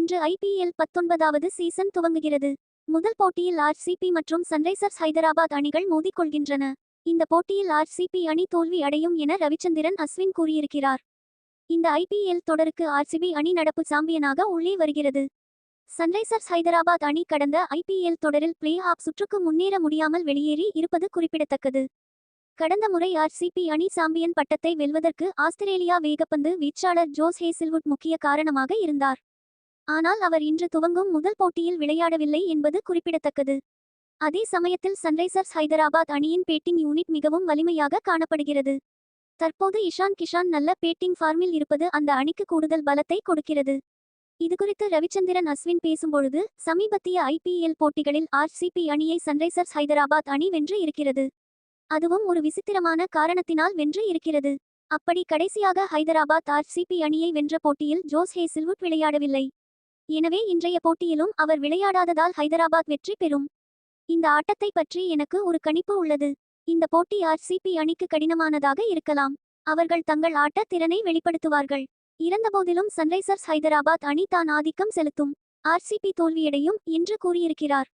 இன்று IPL 19வது season துவங்குகிறது. முதல் போட்டியில் RCB மற்றும் சன்ரைசர்ஸ் ஹைதராபாத் அணிகள் மோதிக்கொள்கின்றன. இந்த போட்டியில் RCB அணி தோல்வி அடையும் என ரவிச்சந்திரன் அஸ்வின் கூறியிருக்கிறார். இந்த IPL தொடருக்கு RCB அணி நடப்பு சாம்பியனாக உள்ளே வருகிறது. சன்ரைசர்ஸ் ஹைதராபாத் அணி கடந்த IPL தொடரில் பிளே ஆஃப் சுற்றுக்கு முன்னேற முடியாமல் வெளியேறி இருப்பது குறிப்பிடத்தக்கது. கடந்த முறை RCB அணி சாம்பியன் பட்டத்தை வெல்வதற்கு ஆஸ்திரேலியா வேகப்பந்து வீச்சாளர் ஜோஸ் ஹேசில்வுட் முக்கிய காரணமாக இருந்தார். ஆனால் அவர் இன்று துவங்கும் முதல் போட்டியில் விளையாடவில்லை என்பது குறிப்பிடத்தக்கது. அதே சமயத்தில் சன்ரைசர்ஸ் ஹைதராபாத் அணியின் பேட்டிங் யூனிட் மிகவும் வலிமையாக காணப்படுகிறது. தற்போது இஷான் கிஷான் நல்ல பேட்டிங் ஃபார்மில் இருப்பது அந்த அணிக்கு கூடுதல் பலத்தை கொடுக்கிறது. இதுகுறித்து ரவிச்சந்திரன் அஸ்வின் பேசும்பொழுது, சமீபத்திய IPL போட்டிகளில் RCB அணியை சன்ரைசர்ஸ் ஹைதராபாத் அணி வென்று இருக்கிறது. அதுவும் ஒரு விசித்திரமான காரணத்தினால் வென்று இருக்கிறது. அப்படி கடைசியாக ஹைதராபாத் RCB அணியை வென்ற போட்டியில் ஜோஸ் ஹேசில்வுட் விளையாடவில்லை. எனவே இன்றைய போட்டியிலும் அவர் விளையாடாததால் ஹைதராபாத் வெற்றி பெறும். இந்த ஆட்டத்தை பற்றி எனக்கு ஒரு கணிப்பு உள்ளது. இந்த போட்டி RCB அணிக்கு கடினமானதாக இருக்கலாம். அவர்கள் தங்கள் ஆட்ட திறனை வெளிப்படுத்துவார்கள். இருந்தபோதிலும் சன்ரைசர்ஸ் ஹைதராபாத் அணி தான் ஆதிக்கம் செலுத்தும். RCB தோல்வியடையும் என்று கூறியிருக்கிறார்.